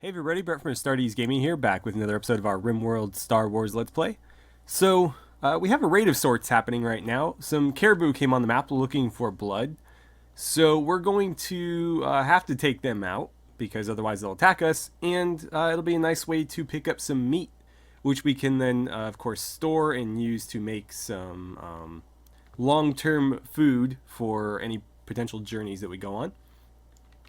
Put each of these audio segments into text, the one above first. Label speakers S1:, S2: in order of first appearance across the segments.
S1: Hey everybody, Brett from AstartesGaming here, back with another episode of our RimWorld Star Wars Let's Play. So, we have a raid of sorts happening right now. Some caribou came on the map looking for blood. So we're going to have to take them out, because otherwise they'll attack us, and it'll be a nice way to pick up some meat, which we can then, of course, store and use to make some long-term food for any potential journeys that we go on.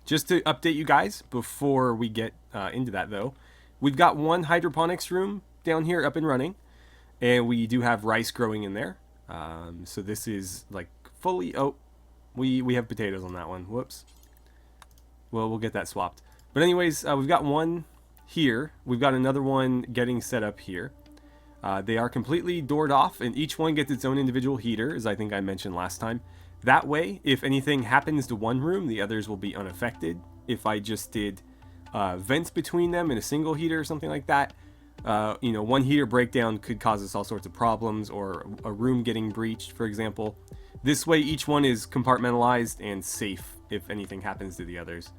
S1: Just to update you guys before we get into that, though, we've got one hydroponics room down here up and running, and we do have rice growing in there. So this is like fully... Oh, we have potatoes on that one. Whoops. Well, we'll get that swapped. But anyways, we've got one here. We've got another one getting set up here. They are completely doored off, and each one gets its own individual heater, as I think I mentioned last time. That way, if anything happens to one room, the others will be unaffected. If I just did vents between them in a single heater or something like that, one heater breakdown could cause us all sorts of problems, or a room getting breached, for example. This way, each one is compartmentalized and safe if anything happens to the others.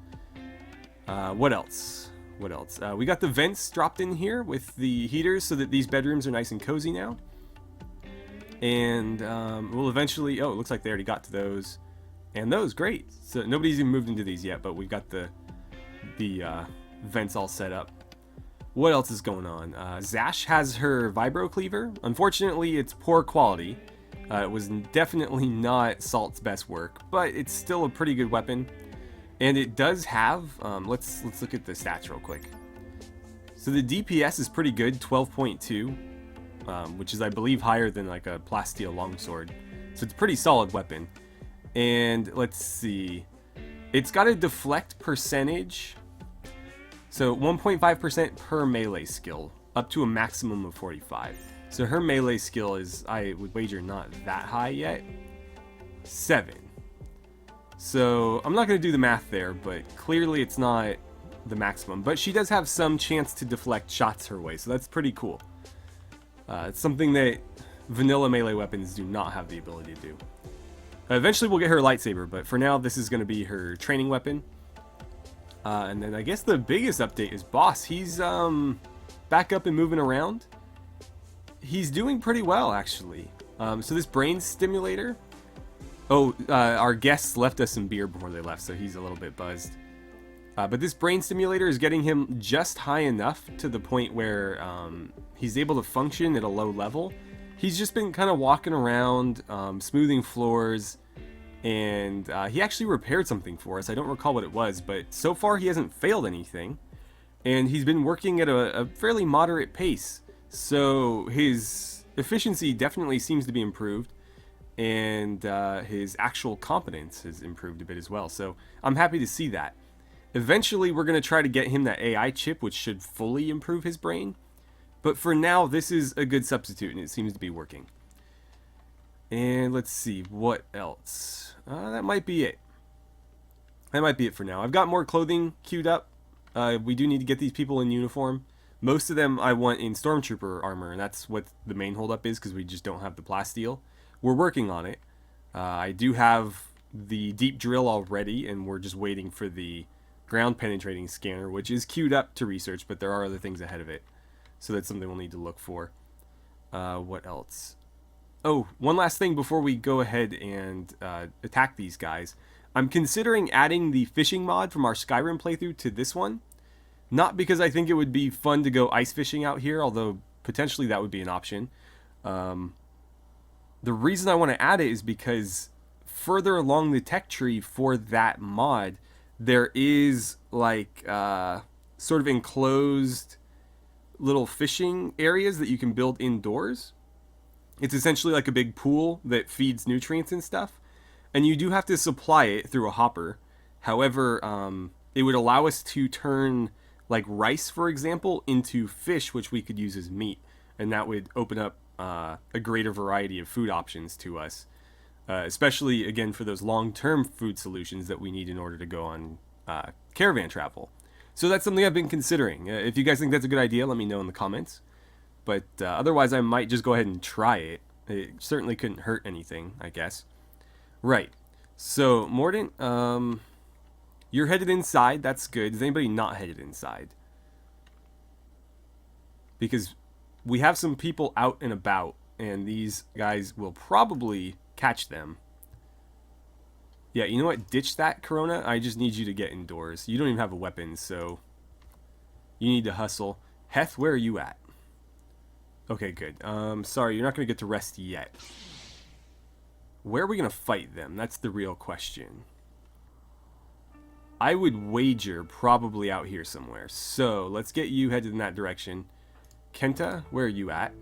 S1: What else? We got the vents dropped in here with the heaters so that these bedrooms are nice and cozy now. And we'll eventually... Oh, it looks like they already got to those. And those, great. So nobody's even moved into these yet, but we've got the vents all set up. What else is going on? Zash has her vibro cleaver. Unfortunately, it's poor quality. It was definitely not Salt's best work, but it's still a pretty good weapon. And it does have... let's look at the stats real quick. So the DPS is pretty good, 12.2. Which is, I believe, higher than like a plasteel longsword. So it's a pretty solid weapon. And let's see. It's got a deflect percentage. So 1.5% per melee skill, up to a maximum of 45. So her melee skill is, I would wager, not that high yet. 7. So I'm not going to do the math there, but clearly it's not the maximum. But she does have some chance to deflect shots her way, so that's pretty cool. It's something that vanilla melee weapons do not have the ability to do. Eventually we'll get her a lightsaber, but for now this is going to be her training weapon. And then I guess the biggest update is Boss. He's back up and moving around. He's doing pretty well, actually. So this brain stimulator... Oh, our guests left us some beer before they left, so he's a little bit buzzed. But this brain stimulator is getting him just high enough to the point where he's able to function at a low level. He's just been kind of walking around, smoothing floors, and he actually repaired something for us. I don't recall what it was, but so far he hasn't failed anything. And he's been working at a fairly moderate pace. So his efficiency definitely seems to be improved. And his actual competence has improved a bit as well. So I'm happy to see that. Eventually, we're going to try to get him that AI chip, which should fully improve his brain. But for now, this is a good substitute, and it seems to be working. And let's see, what else? That might be it. That might be it for now. I've got more clothing queued up. We do need to get these people in uniform. Most of them I want in Stormtrooper armor, and that's what the main holdup is, because we just don't have the plasteel. We're working on it. I do have the deep drill already, and we're just waiting for the ground penetrating scanner, which is queued up to research, but there are other things ahead of it. So that's something we'll need to look for. What else? Oh, one last thing before we go ahead and attack these guys. I'm considering adding the fishing mod from our Skyrim playthrough to this one. Not because I think it would be fun to go ice fishing out here, although potentially that would be an option. The reason I want to add it is because further along the tech tree for that mod, there is like sort of enclosed little fishing areas that you can build indoors. It's essentially like a big pool that feeds nutrients and stuff. And you do have to supply it through a hopper. However, it would allow us to turn like rice, for example, into fish, which we could use as meat. And that would open up a greater variety of food options to us. Especially, again, for those long-term food solutions that we need in order to go on caravan travel. So that's something I've been considering. If you guys think that's a good idea, let me know in the comments. But otherwise, I might just go ahead and try it. It certainly couldn't hurt anything, I guess. Right. So, Mordant, you're headed inside. That's good. Is anybody not headed inside? because we have some people out and about, and these guys will probably catch them. Yeah, you know what? Ditch that, Corona. I just need you to get indoors. You don't even have a weapon, so you need to hustle. Heth, where are you at? Okay, good. Sorry, you're not going to get to rest yet. Where are we going to fight them? That's the real question. I would wager probably out here somewhere. So, let's get you headed in that direction. Kenta, where are you at?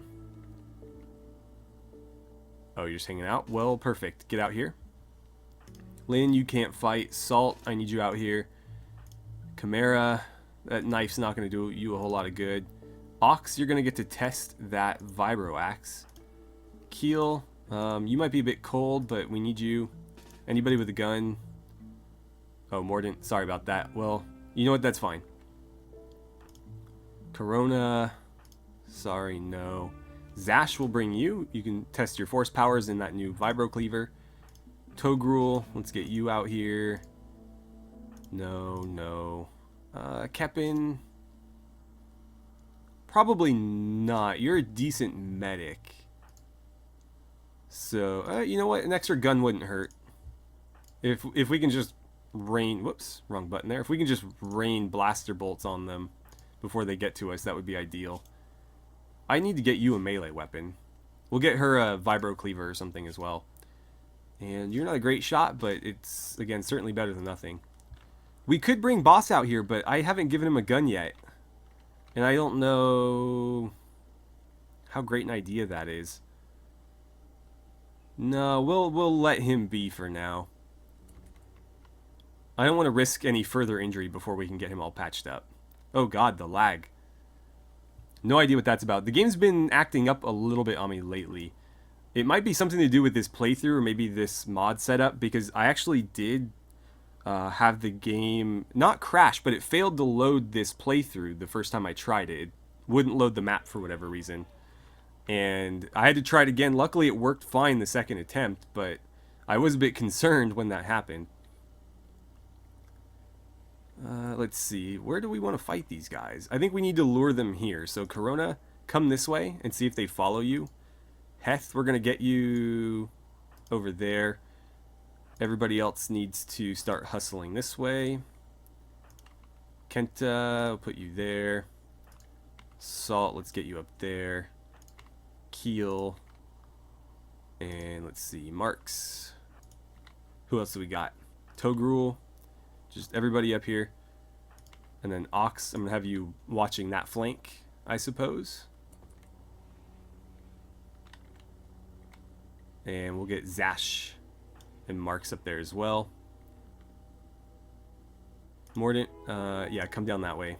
S1: Oh, you're just hanging out? Well, perfect. Get out here. Lynn, you can't fight. Salt, I need you out here. Chimera, that knife's not going to do you a whole lot of good. Ox, you're going to get to test that vibro axe. Keel, you might be a bit cold, but we need you. Anybody with a gun? Oh, Mordant, sorry about that. Well, you know what? That's fine. Corona, sorry, no. Zash will bring you. You can test your force powers in that new vibro cleaver. Togrul, let's get you out here. No. Kepin, probably not. You're a decent medic. So, you know what? An extra gun wouldn't hurt. If we can just rain... Whoops, wrong button there. If we can just rain blaster bolts on them before they get to us, that would be ideal. I need to get you a melee weapon. We'll get her a vibro cleaver or something as well. And you're not a great shot, but it's, again, certainly better than nothing. We could bring Boss out here, but I haven't given him a gun yet. And I don't know how great an idea that is. No, we'll let him be for now. I don't want to risk any further injury before we can get him all patched up. Oh god, the lag. No idea what that's about. The game's been acting up a little bit on me lately. It might be something to do with this playthrough or maybe this mod setup, because I actually did have the game not crash, but it failed to load this playthrough the first time I tried it. It wouldn't load the map for whatever reason. And I had to try it again. Luckily it worked fine the second attempt, but I was a bit concerned when that happened. Let's see, where do we want to fight these guys? I think we need to lure them here. So Corona, come this way and see if they follow you. Heth, we're going to get you over there. Everybody else needs to start hustling this way. Kenta, we'll put you there. Salt, let's get you up there. Keel. And let's see, Marks. Who else do we got? Togrul. Just everybody up here. And then Ox, I'm going to have you watching that flank, I suppose. And we'll get Zash and Marks up there as well. Mordant, yeah, come down that way.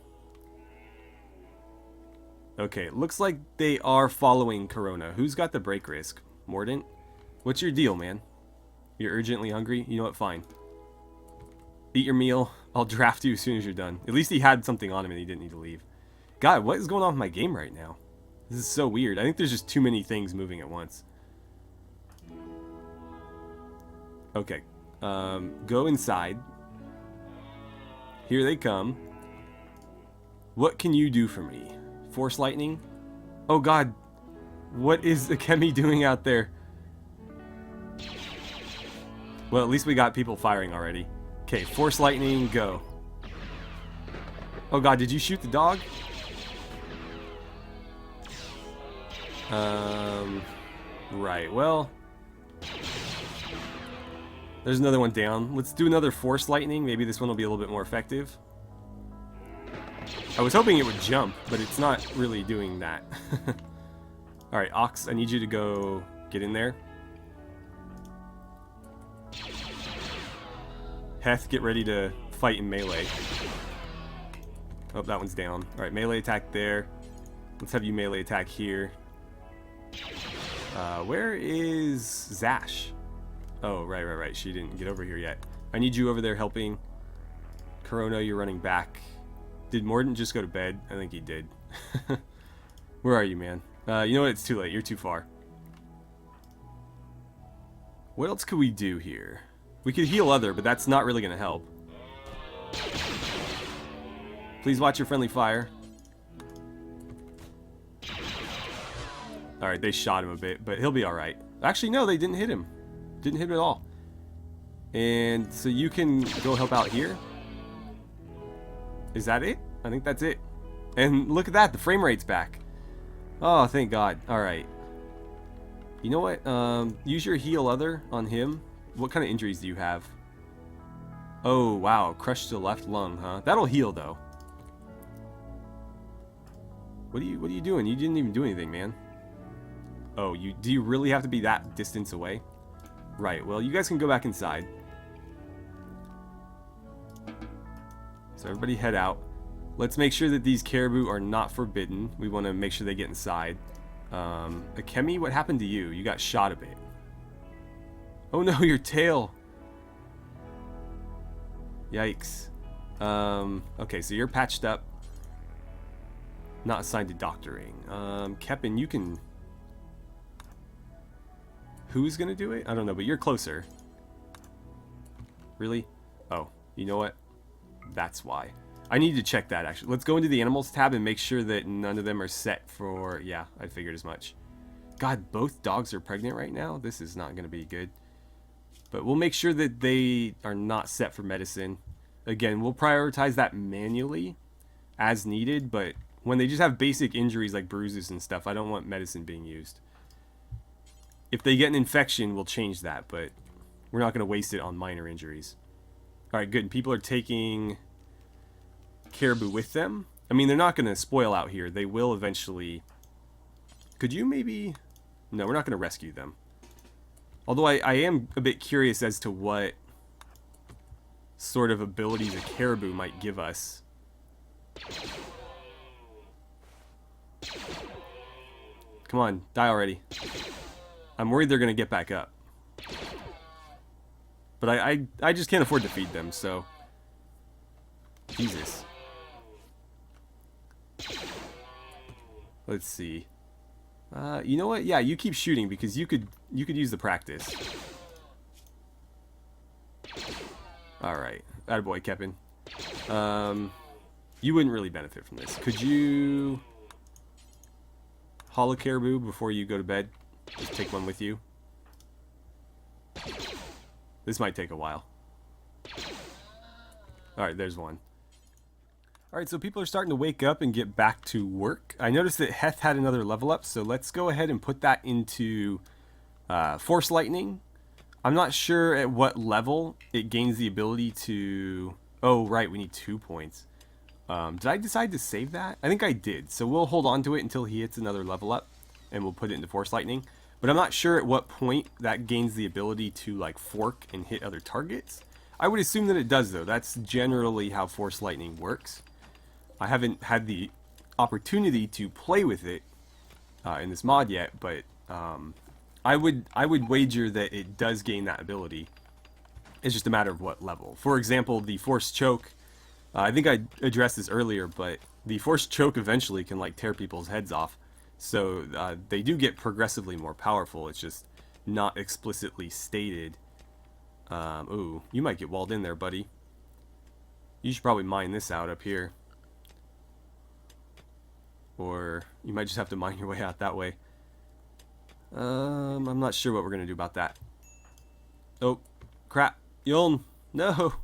S1: Okay, looks like they are following Corona. Who's got the break risk? Mordant? What's your deal, man? You're urgently hungry? You know what? Fine. Eat your meal. I'll draft you as soon as you're done. At least he had something on him and he didn't need to leave. God, what is going on with my game right now? This is so weird. I think there's just too many things moving at once. Okay. Go inside. Here they come. What can you do for me? Force lightning? Oh god. What is Akemi doing out there? Well, at least we got people firing already. Okay, force lightning, go. Oh god, did you shoot the dog? Right, well... There's another one down. Let's do another force lightning. Maybe this one will be a little bit more effective. I was hoping it would jump, but it's not really doing that. Alright, Ox, I need you to go get in there. Heth, get ready to fight in melee. Oh, that one's down. Alright, melee attack there. Let's have you melee attack here. Where is Zash? Oh, right. She didn't get over here yet. I need you over there helping. Corona, you're running back. Did Mordant just go to bed? I think he did. Where are you, man? You know what? It's too late. You're too far. What else could we do here? We could heal other, but that's not really going to help. Please watch your friendly fire. Alright, they shot him a bit, but he'll be alright. Actually, no, they didn't hit him. Didn't hit him at all. And so you can go help out here. Is that it? I think that's it. And look at that, the frame rate's back. Oh, thank God. Alright. You know what? Use your heal other on him. What kind of injuries do you have? Oh, wow. Crushed the left lung, huh? That'll heal, though. What are you doing? You didn't even do anything, man. Oh, do you really have to be that distance away? Right, well, you guys can go back inside. So everybody head out. Let's make sure that these caribou are not forbidden. We want to make sure they get inside. Akemi, what happened to you? You got shot a bit. Oh no, your tail. Yikes. Okay, so you're patched up. Not assigned to doctoring. Kepin, you can... Who's gonna do it? I don't know, but you're closer. Really? Oh, you know what? That's why. I need to check that, actually. Let's go into the animals tab and make sure that none of them are set for... Yeah, I figured as much. God, both dogs are pregnant right now? This is not gonna be good. But we'll make sure that they are not set for medicine. Again, we'll prioritize that manually as needed, but when they just have basic injuries like bruises and stuff, I don't want medicine being used. If they get an infection, we'll change that, but we're not going to waste it on minor injuries. Alright, good. And people are taking caribou with them. I mean, they're not going to spoil out here. They will eventually... Could you maybe... No, we're not going to rescue them. Although I am a bit curious as to what sort of abilities a caribou might give us. Come on, die already. I'm worried they're going to get back up. But I just can't afford to feed them, so... Jesus. Let's see. You know what? Yeah, you keep shooting because you could use the practice. Alright. Attaboy, Kepin. You wouldn't really benefit from this. Could you... haul a caribou before you go to bed? Just take one with you. This might take a while. Alright, there's one. Alright, so people are starting to wake up and get back to work. I noticed that Heth had another level up, so let's go ahead and put that into Force Lightning. I'm not sure at what level it gains the ability to... Oh, right, we need 2 points. Did I decide to save that? I think I did, so we'll hold on to it until he hits another level up, and we'll put it into Force Lightning. But I'm not sure at what point that gains the ability to, like, fork and hit other targets. I would assume that it does, though. That's generally how Force Lightning works. I haven't had the opportunity to play with it in this mod yet, but I would wager that it does gain that ability. It's just a matter of what level. For example, the Force Choke, I think I addressed this earlier, but the Force Choke eventually can, like, tear people's heads off. So they do get progressively more powerful. It's just not explicitly stated. Ooh, you might get walled in there, buddy. You should probably mine this out up here. Or you might just have to mine your way out that way. I'm not sure what we're going to do about that. Oh, crap. Yuln, no.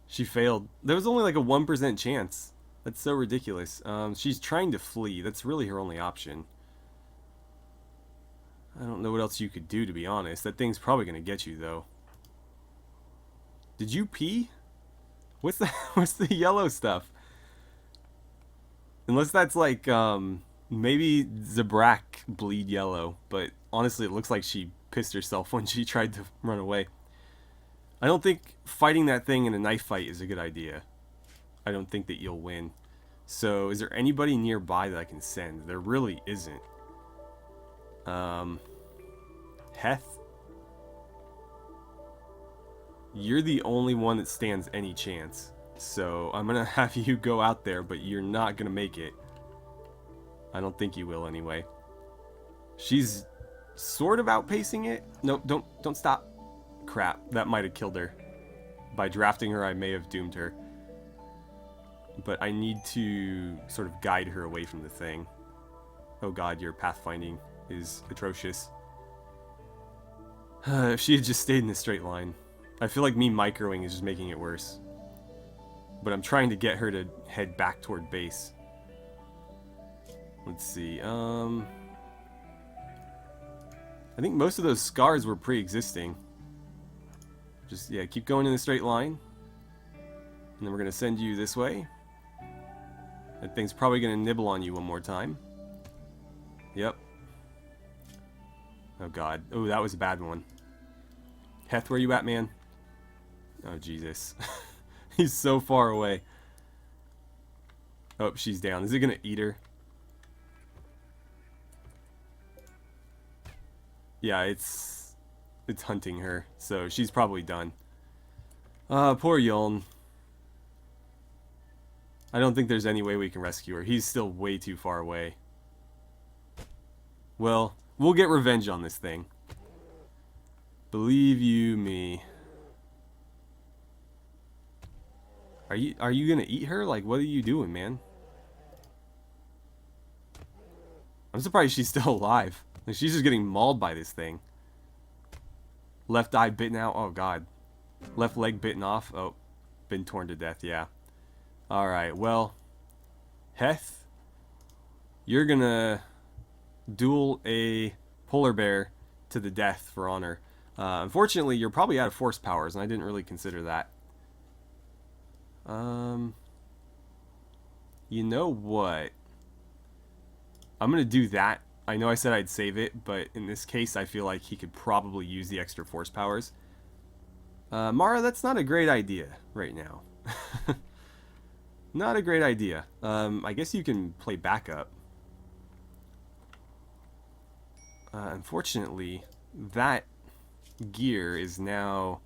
S1: She failed. There was only like a 1% chance. That's so ridiculous. She's trying to flee. That's really her only option. I don't know what else you could do, to be honest. That thing's probably going to get you, though. Did you pee? What's the yellow stuff? Unless that's like, maybe Zabrak bleed yellow. But honestly, it looks like she pissed herself when she tried to run away. I don't think fighting that thing in a knife fight is a good idea. I don't think that you'll win. So, is there anybody nearby that I can send? There really isn't. Heth? You're the only one that stands any chance. So, I'm gonna have you go out there, but you're not gonna make it. I don't think you will anyway. She's sort of outpacing it. No, don't stop. Crap, that might have killed her. By drafting her, I may have doomed her. But I need to sort of guide her away from the thing. Oh god, you're pathfinding. is atrocious. If she had just stayed in a straight line. I feel like me microing is just making it worse. But I'm trying to get her to head back toward base. Let's see, I think most of those scars were pre-existing. Just, yeah, keep going in a straight line. And then we're going to send you this way. That thing's probably going to nibble on you one more time. Yep. Oh, God. Oh, that was a bad one. Heth, where you at, man? Oh, Jesus. He's so far away. Oh, she's down. Is it going to eat her? Yeah, it's hunting her. So she's probably done. Poor Yuln. I don't think there's any way we can rescue her. He's still way too far away. Well, we'll get revenge on this thing. Believe you me. Are you gonna eat her? Like, what are you doing, man? I'm surprised she's still alive. Like, she's just getting mauled by this thing. Left eye bitten out. Oh, God. Left leg bitten off. Oh, been torn to death. Yeah. Alright, well. Heth, you're gonna duel a polar bear to the death for honor. Unfortunately, you're probably out of force powers, and I didn't really consider that. You know what? I'm gonna do that. I know I said I'd save it, but in this case, I feel like he could probably use the extra force powers. Mara, that's not a great idea right now. Not a great idea. I guess you can play backup. Unfortunately, that gear is now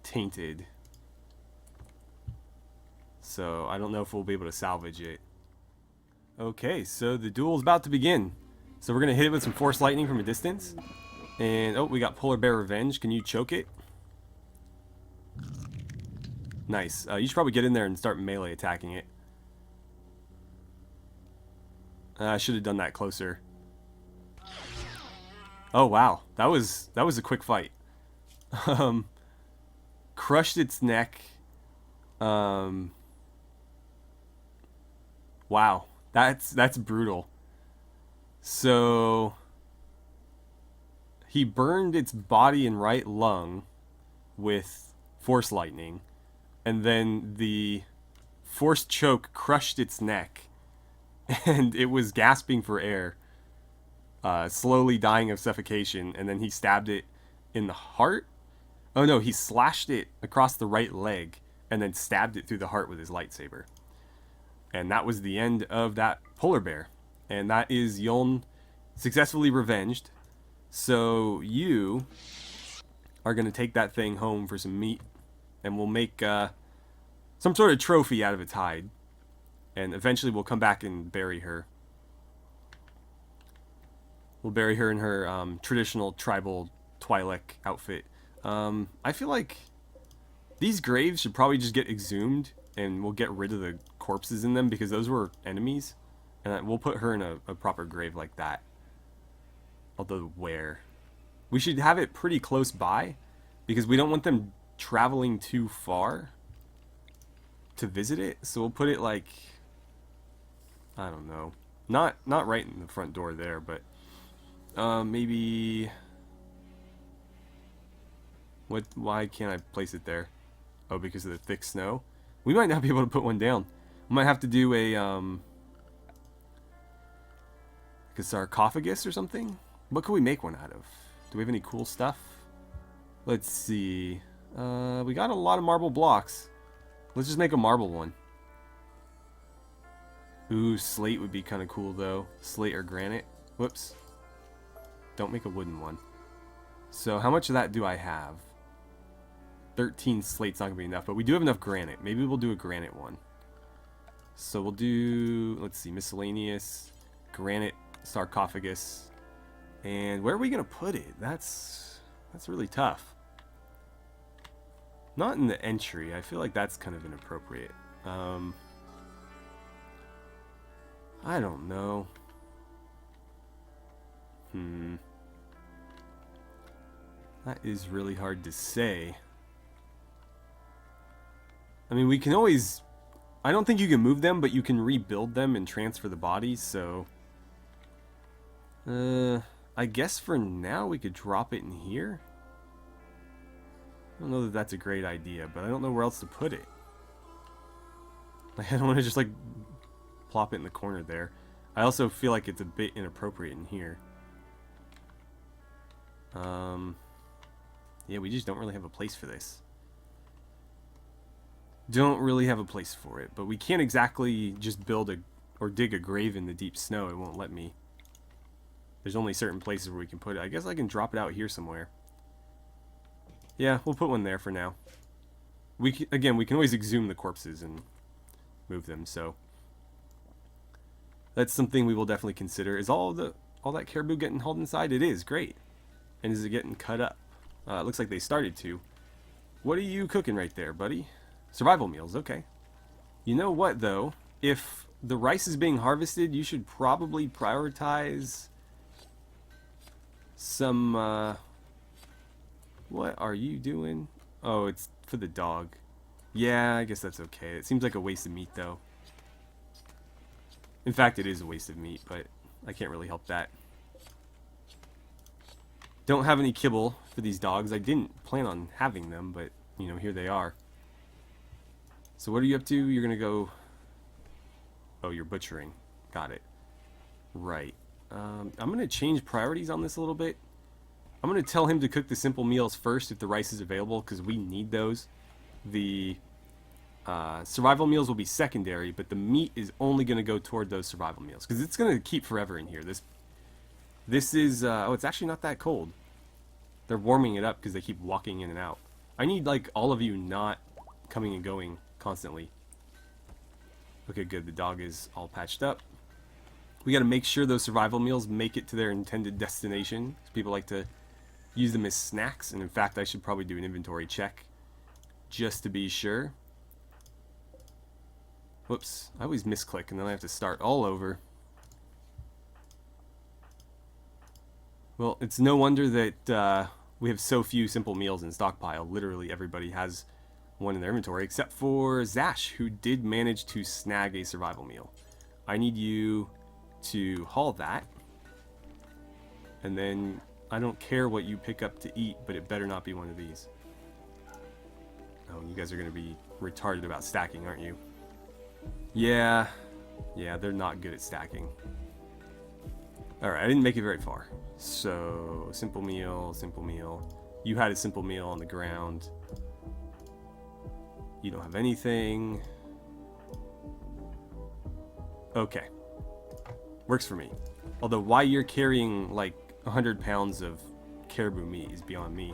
S1: tainted. So I don't know if we'll be able to salvage it. Okay, so the duel's about to begin. So we're going to hit it with some force lightning from a distance. And, oh, we got Polar Bear Revenge. Can you choke it? Nice. You should probably get in there and start melee attacking it. I should have done that closer. Oh, wow. That was a quick fight. Crushed its neck. Wow. That's brutal. So he burned its body and right lung with force lightning, and then the force choke crushed its neck, and it was gasping for air, slowly dying of suffocation, and then he stabbed it in the heart. Oh no, he slashed it across the right leg and then stabbed it through the heart with his lightsaber. And that was the end of that polar bear. And that is Yuln successfully revenged. So you are going to take that thing home for some meat. And we'll make some sort of trophy out of its hide. And eventually we'll come back and bury her. We'll bury her in her traditional tribal Twi'lek outfit. I feel like these graves should probably just get exhumed. And we'll get rid of the corpses in them because those were enemies. And we'll put her in a proper grave like that. Although where? We should have it pretty close by. Because we don't want them traveling too far to visit it. So we'll put it like, I don't know. Not right in the front door there, but maybe... Why can't I place it there? Oh, because of the thick snow? We might not be able to put one down. We might have to do a like a sarcophagus or something. What could we make one out of? Do we have any cool stuff? Let's see. We got a lot of marble blocks. Let's just make a marble one. Ooh, slate would be kind of cool though. Slate or granite. Whoops. Don't make a wooden one. So how much of that do I have? 13 slate's not going to be enough, but we do have enough granite. Maybe we'll do a granite one. So we'll do, let's see, miscellaneous, granite, sarcophagus. And where are we going to put it? That's really tough. Not in the entry. I feel like that's kind of inappropriate. I don't know. That is really hard to say. I mean, we can always... I don't think you can move them, but you can rebuild them and transfer the bodies, so... I guess for now we could drop it in here. I don't know that that's a great idea, but I don't know where else to put it. Like, I don't want to just, like, plop it in the corner there. I also feel like it's a bit inappropriate in here. Yeah, we just don't really have a place for this. Don't really have a place for it, but we can't exactly just build a or dig a grave in the deep snow. It won't let me. There's only certain places where we can put it. I guess I can drop it out here somewhere. Yeah, we'll put one there for now. Again, we can always exhume the corpses and move them, so that's something we will definitely consider. Is all that caribou getting hauled inside? It is, great. And is it getting cut up? It looks like they started to. What are you cooking right there, buddy? Survival meals, okay. You know what, though? If the rice is being harvested, you should probably prioritize some, what are you doing? Oh, it's for the dog. Yeah, I guess that's okay. It seems like a waste of meat, though. In fact, it is a waste of meat, but I can't really help that. Don't have any kibble for these dogs. I didn't plan on having them, but, you know, here they are. So what are you up to? You're going to go... Oh, you're butchering. Got it. Right. I'm going to change priorities on this a little bit. I'm going to tell him to cook the simple meals first if the rice is available, because we need those. The survival meals will be secondary, but the meat is only going to go toward those survival meals, because it's going to keep forever in here. This is... oh, it's actually not that cold. They're warming it up because they keep walking in and out. I need, like, all of you not coming and going constantly. Okay, good. The dog is all patched up. We got to make sure those survival meals make it to their intended destination. People like to use them as snacks, and in fact, I should probably do an inventory check just to be sure. Whoops. I always misclick, and then I have to start all over. Well, it's no wonder that we have so few simple meals in stockpile. Literally everybody has one in their inventory, except for Zash, who did manage to snag a survival meal. I need you to haul that. And then, I don't care what you pick up to eat, but it better not be one of these. Oh, you guys are going to be retarded about stacking, aren't you? Yeah, they're not good at stacking. Alright, I didn't make it very far. So, simple meal, simple meal. You had a simple meal on the ground. You don't have anything. Okay. Works for me. Although, why you're carrying, like, 100 pounds of caribou meat is beyond me.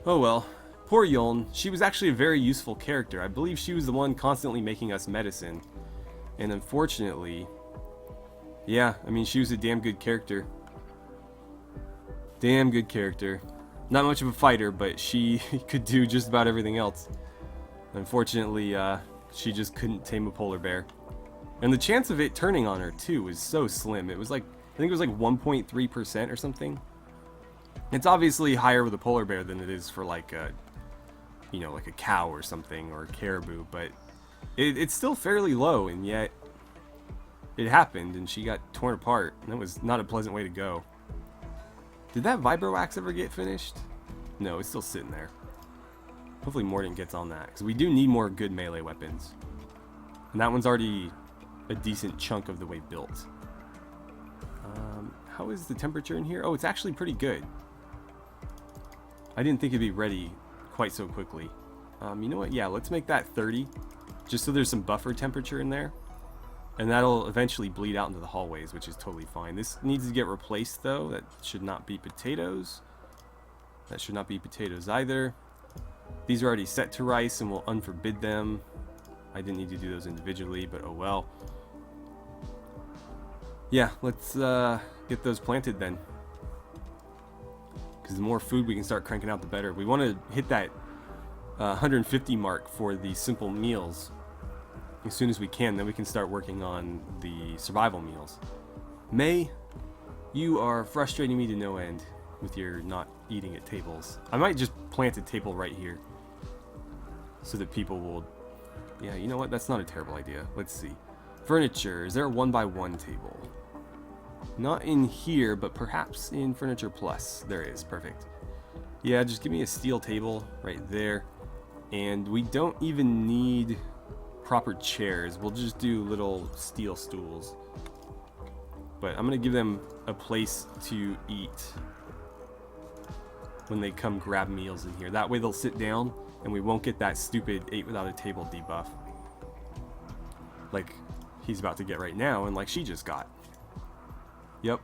S1: Oh well. Poor Yuln. She was actually a very useful character. I believe she was the one constantly making us medicine. And unfortunately... Yeah, I mean, she was a damn good character. Damn good character. Not much of a fighter, but she could do just about everything else. Unfortunately, she just couldn't tame a polar bear. And the chance of it turning on her, too, was so slim. It was like, I think it was like 1.3% or something. It's obviously higher with a polar bear than it is for like a, you know, like a cow or something, or a caribou, but it's still fairly low, and yet it happened, and she got torn apart, and that was not a pleasant way to go. Did that vibro axe ever get finished? No, it's still sitting there. Hopefully Mordant gets on that, because we do need more good melee weapons. And that one's already a decent chunk of the way built. How is the temperature in here? Oh, it's actually pretty good. I didn't think it'd be ready quite so quickly. You know what? Yeah, let's make that 30, just so there's some buffer temperature in there. And that'll eventually bleed out into the hallways, which is totally fine. This needs to get replaced, though. That should not be potatoes. That should not be potatoes either. These are already set to rice, and we'll unforbid them. I didn't need to do those individually, but oh well. Yeah, let's get those planted then. Because the more food we can start cranking out, the better. We want to hit that 150 mark for the simple meals as soon as we can. Then we can start working on the survival meals. May, You are frustrating me to no end with your not eating at tables. I might just plant a table right here so that people will... Yeah, you know what? That's not a terrible idea. Let's see. Furniture. Is there a 1x1 table? Not in here, but perhaps in Furniture Plus. There is. Perfect. Yeah, just give me a steel table right there. And we don't even need proper chairs. We'll just do little steel stools. But I'm going to give them a place to eat when they come grab meals in here. That way they'll sit down and we won't get that stupid ate without a table debuff. Like he's about to get right now and like she just got. Yep.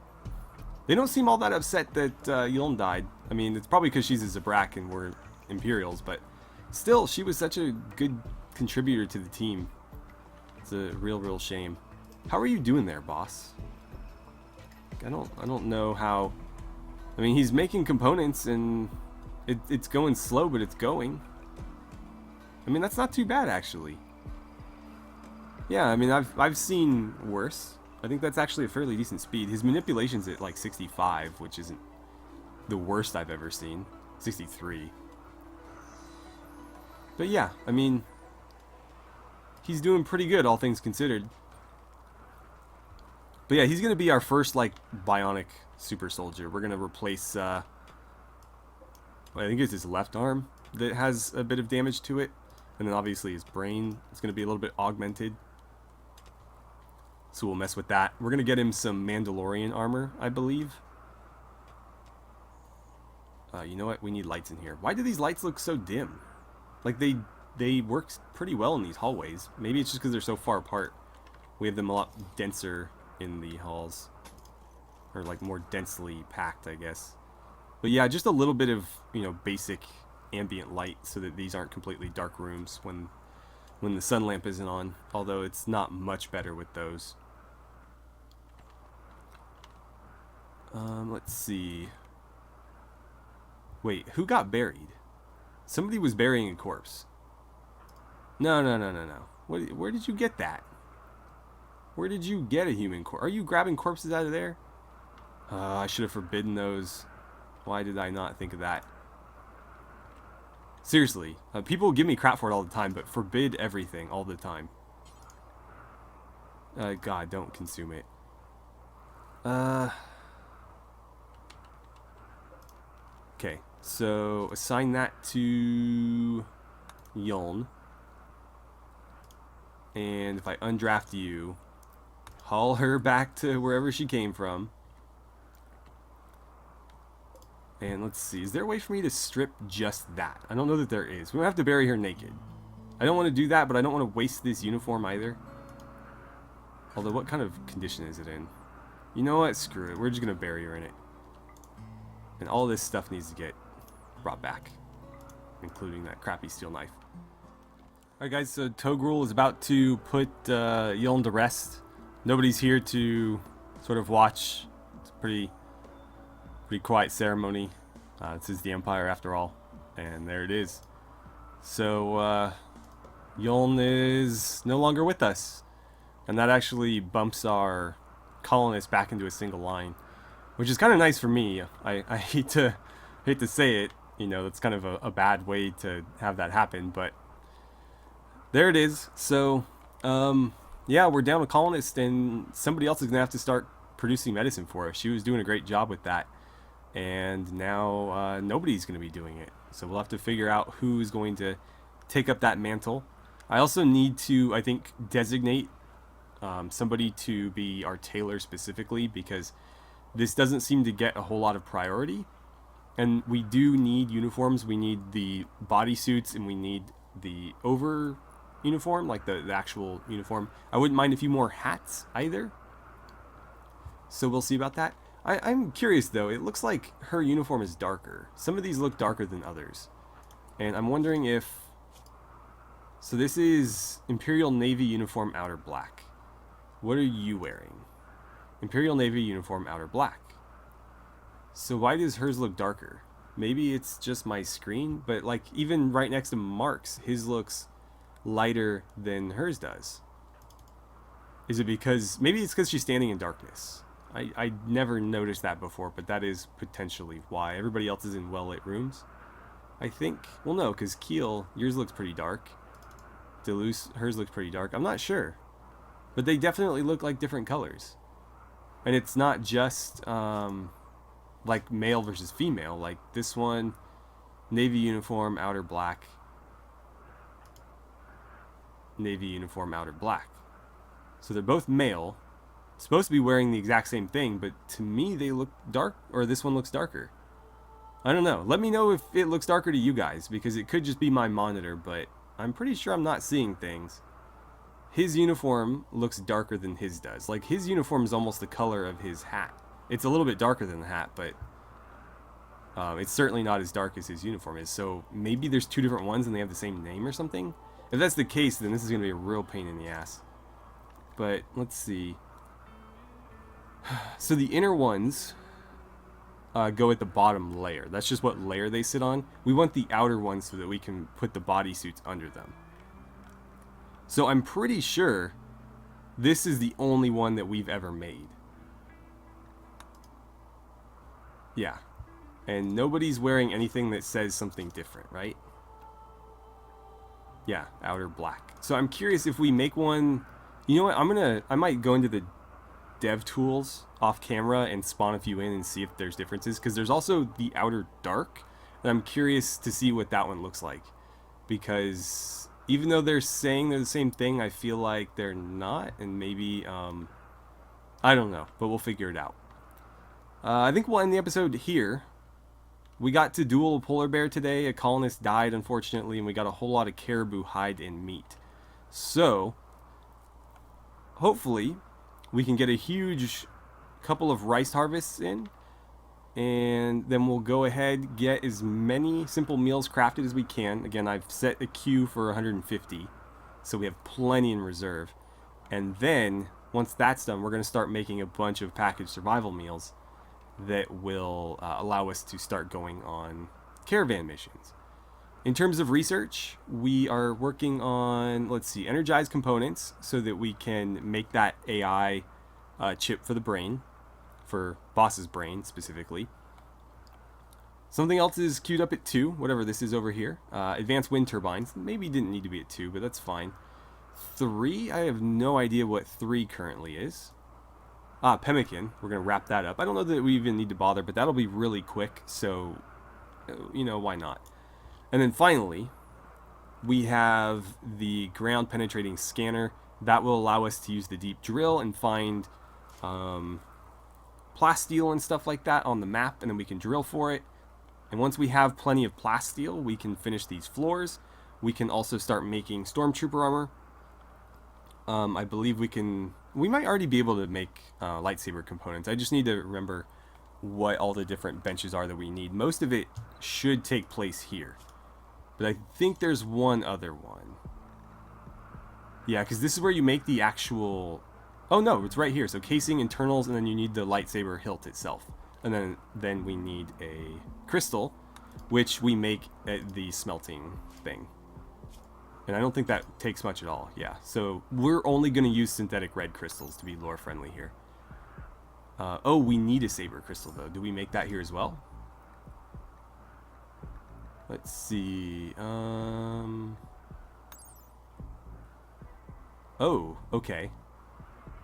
S1: They don't seem all that upset that Yuln died. I mean, it's probably because she's a Zabrak and we're Imperials, but still, she was such a good contributor to the team. It's a real shame. How are you doing there, boss? I don't know how... I mean, he's making components and it's going slow, but it's going. I mean, that's not too bad, actually. Yeah, I mean, I've seen worse. I think that's actually a fairly decent speed. His manipulation's at like 65, which isn't the worst I've ever seen. 63. But yeah, I mean, he's doing pretty good, all things considered. But yeah, he's going to be our first, like, bionic super soldier. We're going to replace, I think it's his left arm that has a bit of damage to it. And then obviously his brain is going to be a little bit augmented. So we'll mess with that. We're going to get him some Mandalorian armor, I believe. You know what? We need lights in here. Why do these lights look so dim? Like, they work pretty well in these hallways. Maybe it's just because they're so far apart. We have them a lot denser in the halls. Or, like, more densely packed, I guess. But yeah, just a little bit of, you know, basic ambient light so that these aren't completely dark rooms when the sun lamp isn't on. Although it's not much better with those. Let's see. Wait, who got buried? Somebody was burying a corpse. No. Where did you get that? Where did you get a human corpse? Are you grabbing corpses out of there? I should have forbidden those. Why did I not think of that? Seriously, people give me crap for it all the time, but forbid everything all the time. God, don't consume it. Okay, so assign that to Yuln. And if I undraft you, haul her back to wherever she came from. And let's see, is there a way for me to strip just that? I don't know that there is. We don't have to bury her naked. I don't want to do that, but I don't want to waste this uniform either. Although, what kind of condition is it in? You know what? Screw it. We're just going to bury her in it. And all this stuff needs to get brought back. Including that crappy steel knife. Alright guys, so Togrul is about to put Yuln to rest. Nobody's here to sort of watch. It's a pretty quiet ceremony. This is the Empire after all. And there it is. So, Yuln is no longer with us. And that actually bumps our colonists back into a single line. Which is kind of nice for me. I hate to say it. You know, that's kind of a bad way to have that happen. But there it is. So, yeah, we're down a colonist. And somebody else is going to have to start producing medicine for us. She was doing a great job with that. And now nobody's going to be doing it. So we'll have to figure out who's going to take up that mantle. I also need to, I think, designate somebody to be our tailor specifically, because this doesn't seem to get a whole lot of priority. And we do need uniforms. We need the bodysuits and we need the over uniform, like the actual uniform. I wouldn't mind a few more hats either. So we'll see about that. I'm curious though, it looks like her uniform is darker. Some of these look darker than others. And I'm wondering if... So this is Imperial Navy uniform outer black. What are you wearing? Imperial Navy uniform outer black. So why does hers look darker? Maybe it's just my screen, but like even right next to Mark's, his looks lighter than hers does. Is it because... Maybe it's because she's standing in darkness. I never noticed that before, but that is potentially why. Everybody else is in well-lit rooms, I think. Well, no, because Keel, yours looks pretty dark. Deleuze, hers looks pretty dark. I'm not sure. But they definitely look like different colors. And it's not just, like, male versus female. Like, this one, navy uniform, outer black. Navy uniform, outer black. So they're both male. Supposed to be wearing the exact same thing, but to me they look dark, or this one looks darker. I don't know. Let me know if it looks darker to you guys, because it could just be my monitor, but I'm pretty sure I'm not seeing things. His uniform looks darker than his does. Like, his uniform is almost the color of his hat. It's a little bit darker than the hat, but it's certainly not as dark as his uniform is. So maybe there's two different ones and they have the same name or something. If that's the case, then this is going to be a real pain in the ass. But let's see. So the inner ones go at the bottom layer. That's just what layer they sit on. We want the outer ones so that we can put the bodysuits under them. So I'm pretty sure this is the only one that we've ever made. Yeah. And nobody's wearing anything that says something different, right? Yeah, outer black. So I'm curious if we make one... You know what, I might go into the dev tools off camera and spawn a few in and see if there's differences, because there's also the outer dark, and I'm curious to see what that one looks like, because even though they're saying they're the same thing, I feel like they're not, and maybe I don't know, but we'll figure it out. I think we'll end the episode here. We got to duel a polar bear today. A colonist died, unfortunately, and we got a whole lot of caribou hide and meat. So hopefully we can get a huge couple of rice harvests in, and then we'll go ahead, get as many simple meals crafted as we can. Again, I've set a queue for 150, so we have plenty in reserve. And then once that's done, we're going to start making a bunch of packaged survival meals that will allow us to start going on caravan missions. In terms of research, we are working on, let's see, energized components so that we can make that AI chip for the brain, for Boss's brain specifically. Something else is queued up at 2, whatever this is over here. Advanced wind turbines, maybe didn't need to be at 2, but that's fine. 3, I have no idea what 3 currently is. Pemmican, we're going to wrap that up. I don't know that we even need to bother, but that'll be really quick, so, you know, why not? And then finally, we have the ground penetrating scanner. That will allow us to use the deep drill and find plasteel and stuff like that on the map, and then we can drill for it. And once we have plenty of plasteel, we can finish these floors. We can also start making stormtrooper armor. I believe we might already be able to make lightsaber components. I just need to remember what all the different benches are that we need. Most of it should take place here, but I think there's one other one. Yeah, because this is where you make the actual... Oh no, it's right here. So casing, internals, and then you need the lightsaber hilt itself. And then we need a crystal, which we make at the smelting thing. And I don't think that takes much at all. Yeah, so we're only going to use synthetic red crystals to be lore friendly here. Oh, we need a saber crystal though. Do we make that here as well? Let's see. Oh, okay.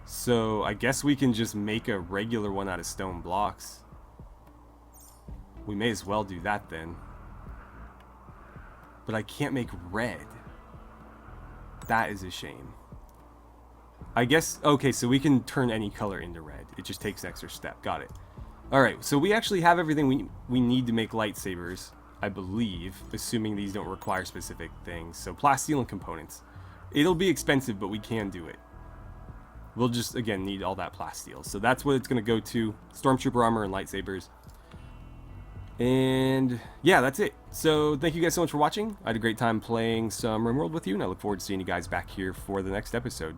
S1: So I guess we can just make a regular one out of stone blocks. We may as well do that then. But I can't make red. That is a shame. I guess, okay, so we can turn any color into red. It just takes an extra step. Got it. Alright, so we actually have everything we need to make lightsabers, I believe, assuming these don't require specific things. So plasteel and components. It'll be expensive, but we can do it. We'll just, again, need all that plasteel. So that's what it's going to go to. Stormtrooper armor and lightsabers. And yeah, that's it. So thank you guys so much for watching. I had a great time playing some RimWorld with you, and I look forward to seeing you guys back here for the next episode.